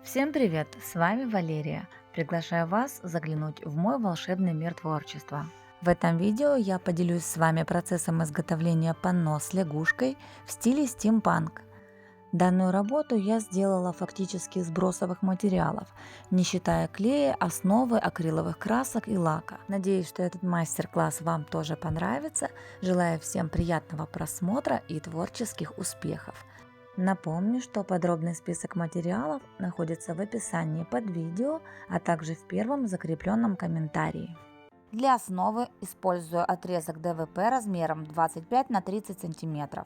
Всем привет! С вами Валерия. Приглашаю вас заглянуть в мой волшебный мир творчества. В этом видео я поделюсь с вами процессом изготовления панно с лягушкой в стиле стимпанк. Данную работу я сделала фактически из бросовых материалов, не считая клея, основы, акриловых красок и лака. Надеюсь, что этот мастер-класс вам тоже понравится. Желаю всем приятного просмотра и творческих успехов. Напомню, что подробный список материалов находится в описании под видео, а также в первом закрепленном комментарии. Для основы использую отрезок ДВП размером 25 на 30 см.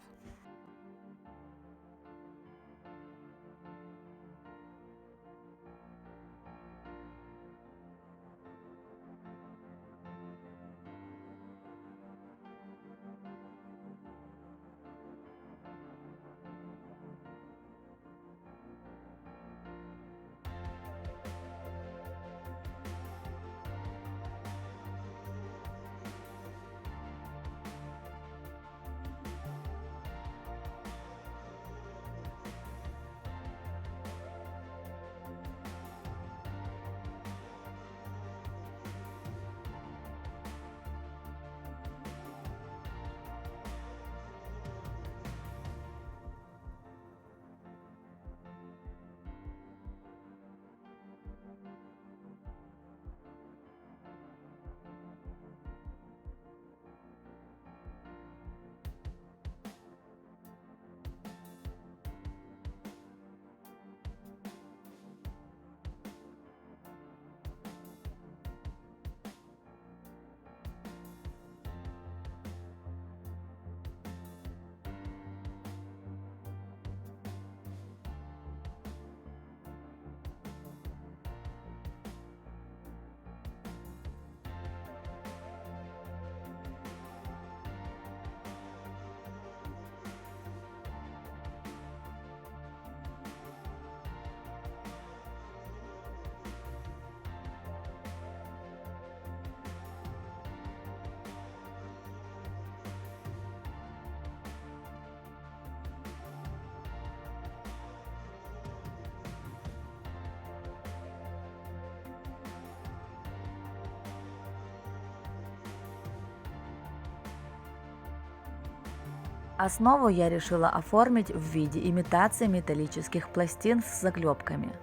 Основу я решила оформить в виде имитации металлических пластин с заклепками.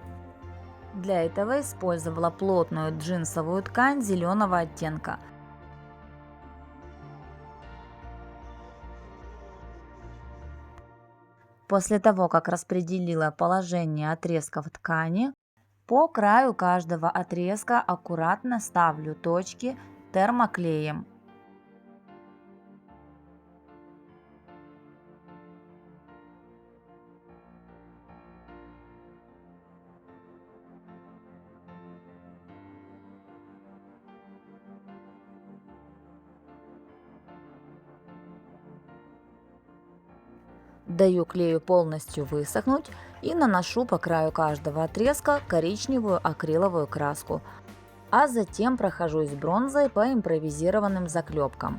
Для этого использовала плотную джинсовую ткань зеленого оттенка. После того, как распределила положение отрезков ткани, по краю каждого отрезка аккуратно ставлю точки термоклеем. Даю клею полностью высохнуть и наношу по краю каждого отрезка коричневую акриловую краску, а затем прохожусь бронзой по импровизированным заклепкам.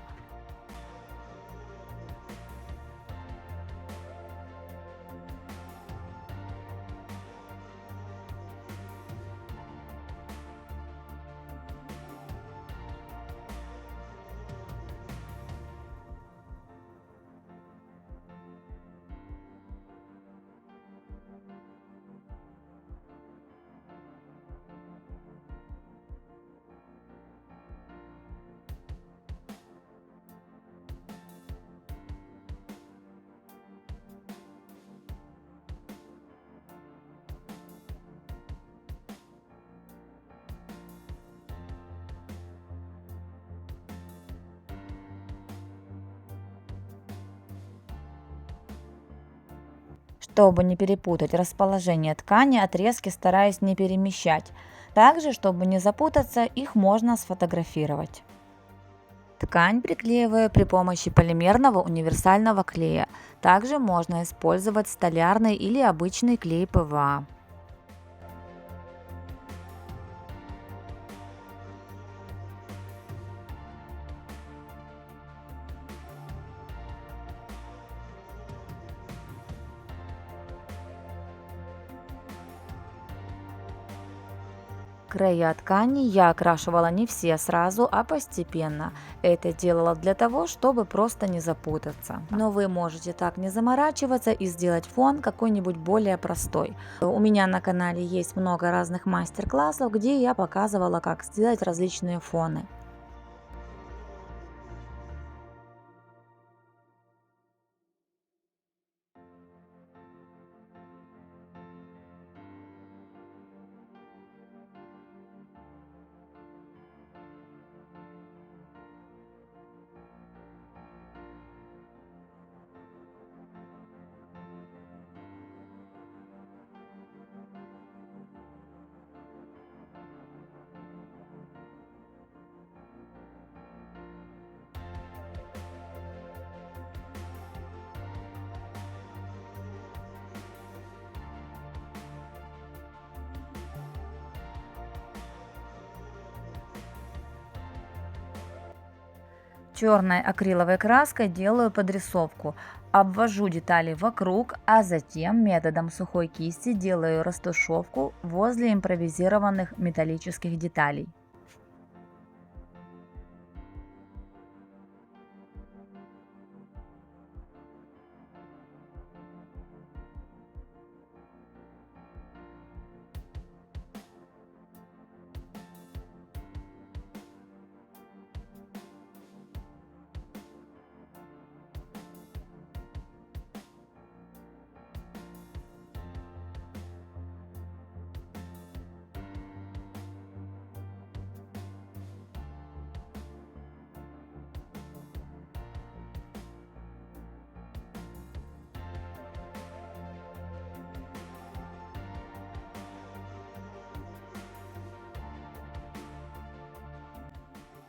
Чтобы не перепутать расположение ткани, отрезки стараюсь не перемещать. Также, чтобы не запутаться, их можно сфотографировать. Ткань приклеиваю при помощи полимерного универсального клея. Также можно использовать столярный или обычный клей ПВА. Края ткани я окрашивала не все сразу, а постепенно. Это делала для того, чтобы просто не запутаться. Но вы можете так не заморачиваться и сделать фон какой-нибудь более простой. У меня на канале есть много разных мастер-классов, где я показывала, как сделать различные фоны. Черной акриловой краской делаю подрисовку, обвожу детали вокруг, а затем методом сухой кисти делаю растушевку возле импровизированных металлических деталей.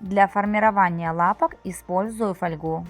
Для формирования лапок использую фольгу.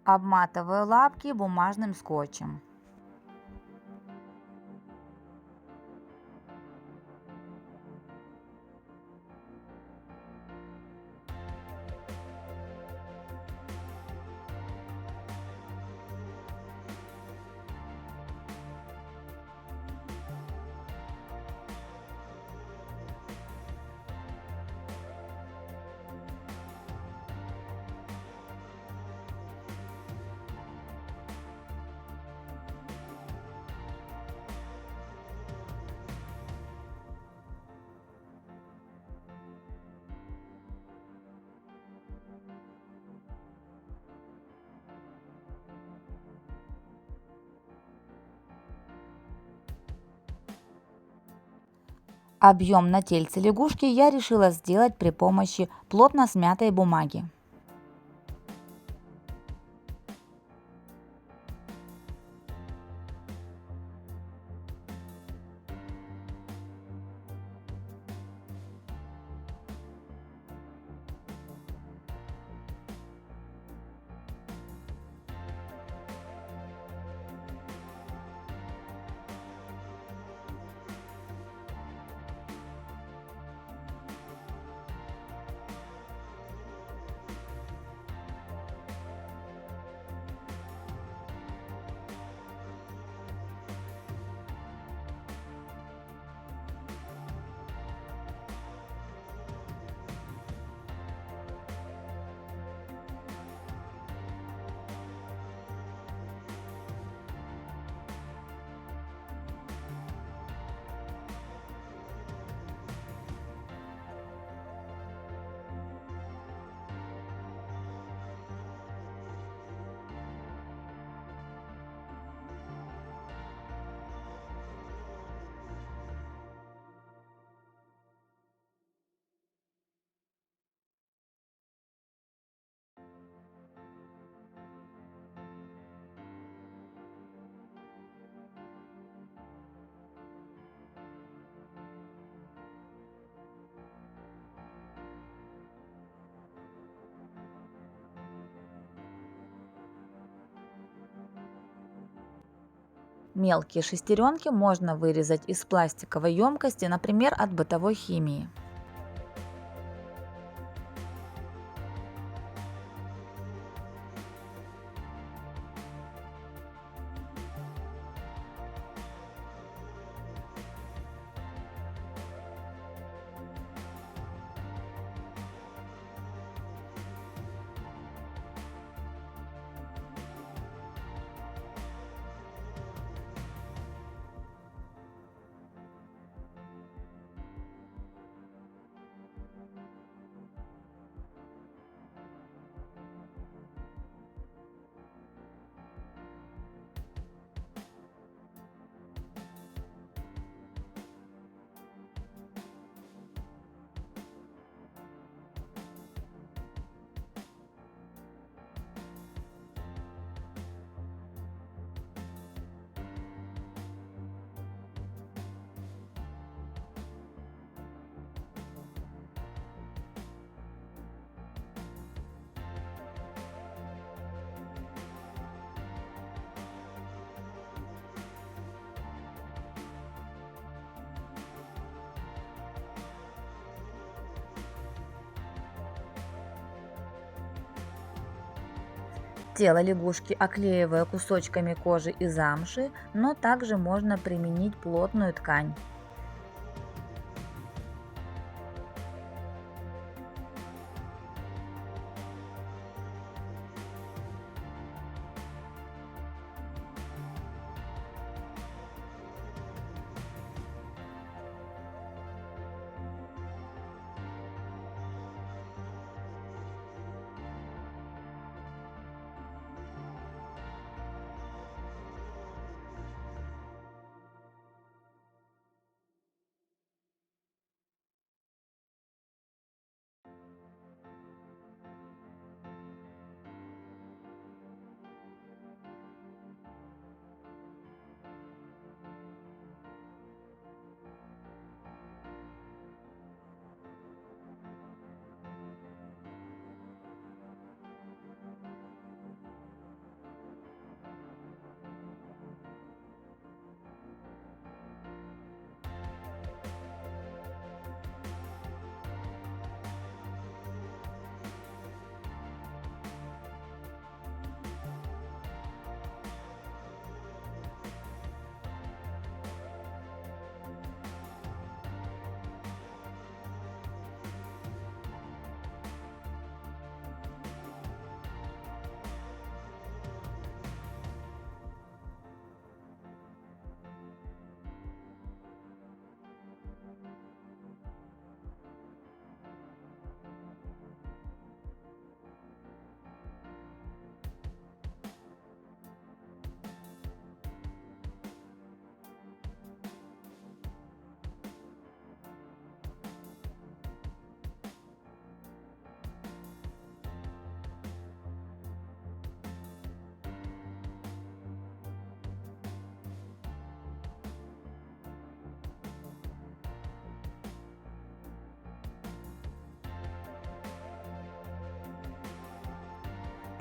Обматываю лапки бумажным скотчем. Объем на тельце лягушки я решила сделать при помощи плотно смятой бумаги. Мелкие шестеренки можно вырезать из пластиковой емкости, например, от бытовой химии. Тело лягушки оклеиваю кусочками кожи и замши, но также можно применить плотную ткань.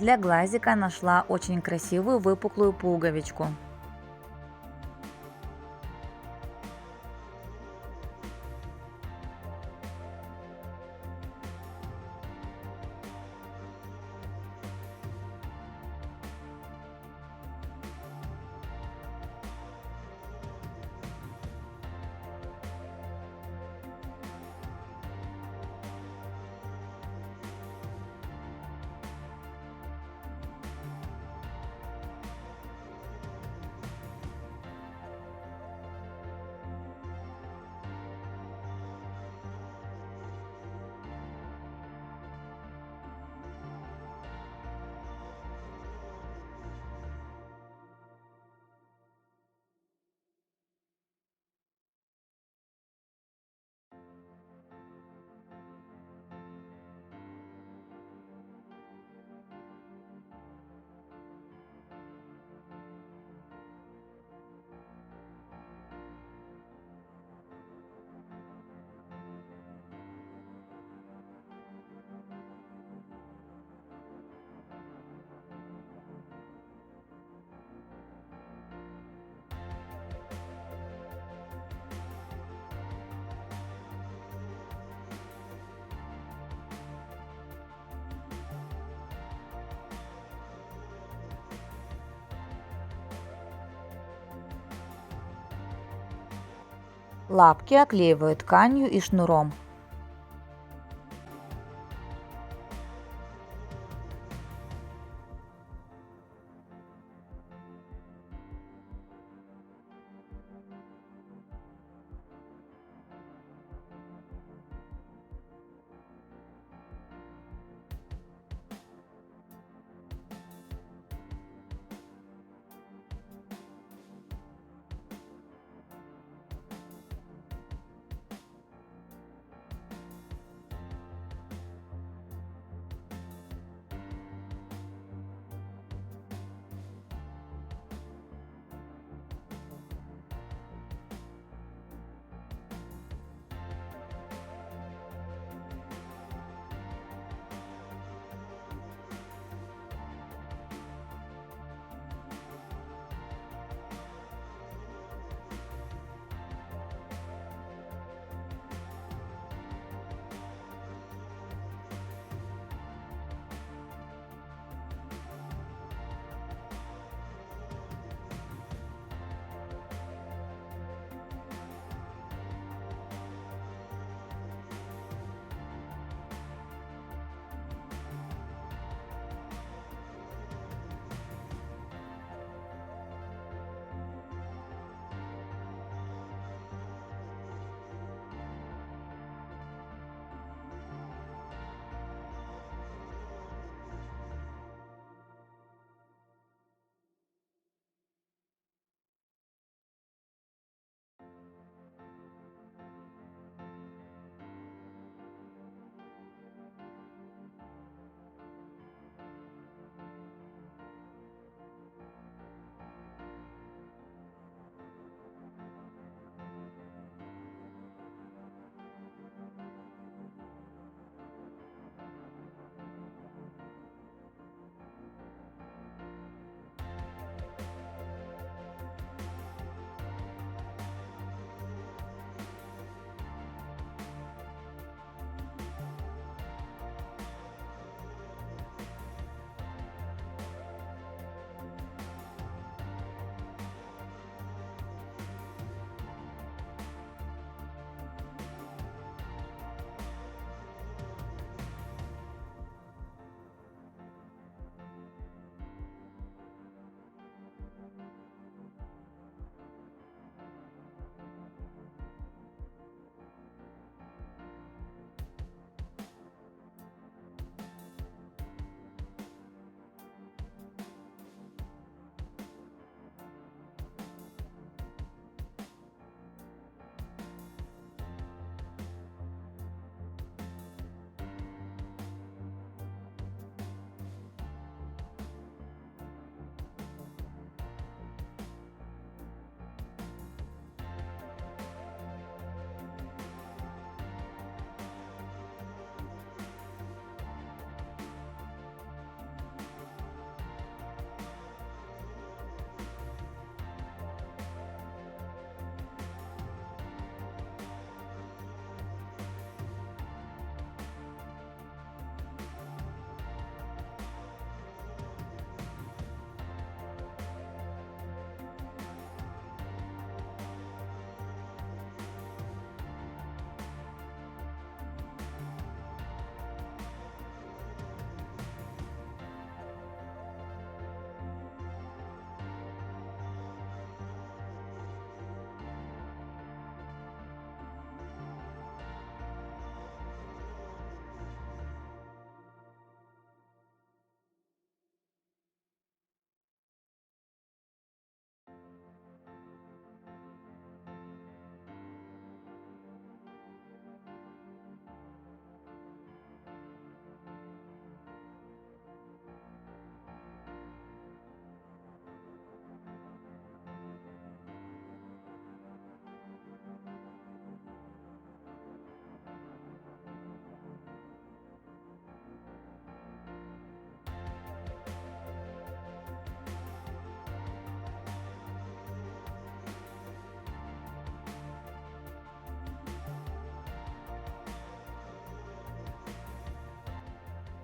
Для глазика нашла очень красивую выпуклую пуговичку. Лапки оклеиваю тканью и шнуром.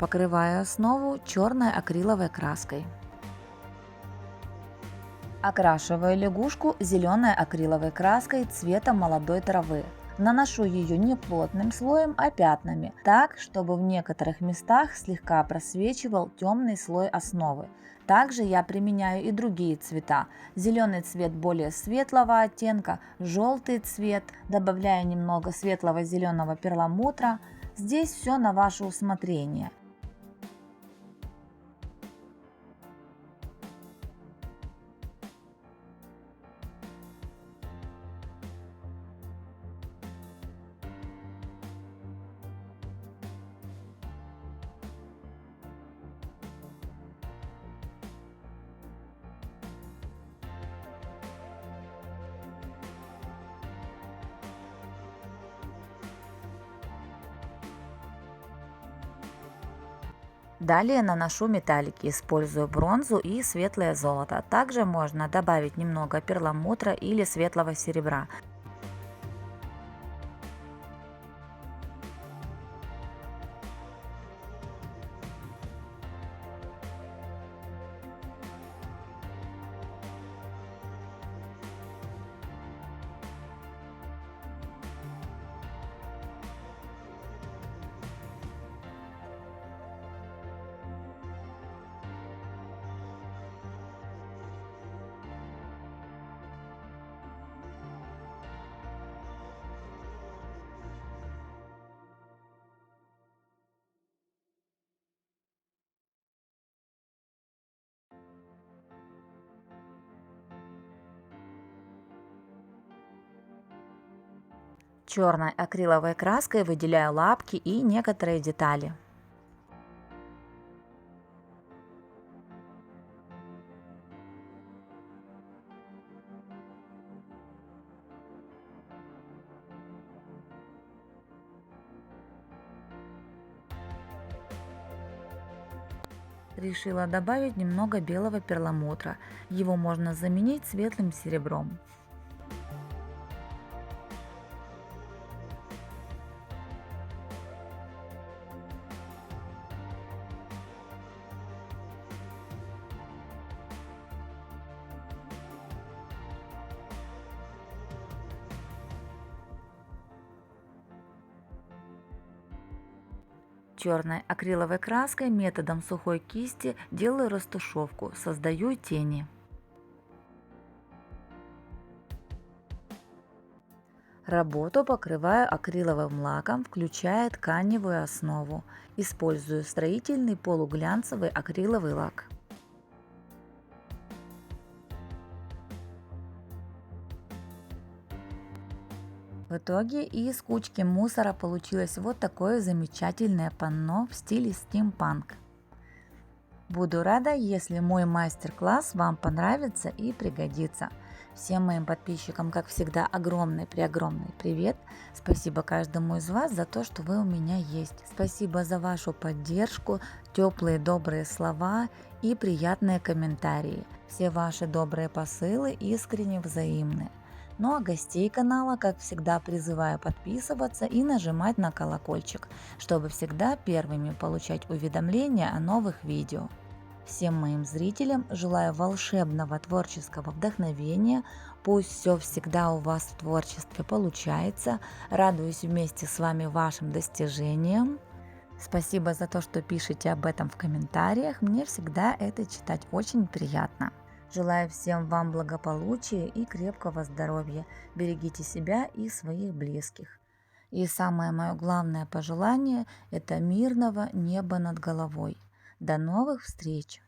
Покрываю основу черной акриловой краской. Окрашиваю лягушку зеленой акриловой краской цвета молодой травы. Наношу ее не плотным слоем, а пятнами, так, чтобы в некоторых местах слегка просвечивал темный слой основы. Также я применяю и другие цвета. Зеленый цвет более светлого оттенка, желтый цвет, добавляю немного светлого зеленого перламутра. Здесь все на ваше усмотрение. Далее наношу металлики, использую бронзу и светлое золото. Также можно добавить немного перламутра или светлого серебра. Черной акриловой краской выделяю лапки и некоторые детали. Решила добавить немного белого перламутра. Его можно заменить светлым серебром. Черной акриловой краской методом сухой кисти делаю растушевку, создаю тени. Работу покрываю акриловым лаком, включая тканевую основу. Использую строительный полуглянцевый акриловый лак. В итоге из кучки мусора получилось вот такое замечательное панно в стиле стимпанк. Буду рада, если мой мастер-класс вам понравится и пригодится. Всем моим подписчикам, как всегда, огромный привет. Спасибо каждому из вас за то, что вы у меня есть. Спасибо за вашу поддержку, теплые добрые слова и приятные комментарии. Все ваши добрые посылы искренне взаимны. Ну а гостей канала, как всегда, призываю подписываться и нажимать на колокольчик, чтобы всегда первыми получать уведомления о новых видео. Всем моим зрителям желаю волшебного творческого вдохновения, пусть все всегда у вас в творчестве получается, радуюсь вместе с вами вашим достижениям. Спасибо за то, что пишете об этом в комментариях, мне всегда это читать очень приятно. Желаю всем вам благополучия и крепкого здоровья. Берегите себя и своих близких. И самое мое главное пожелание – это мирного неба над головой. До новых встреч!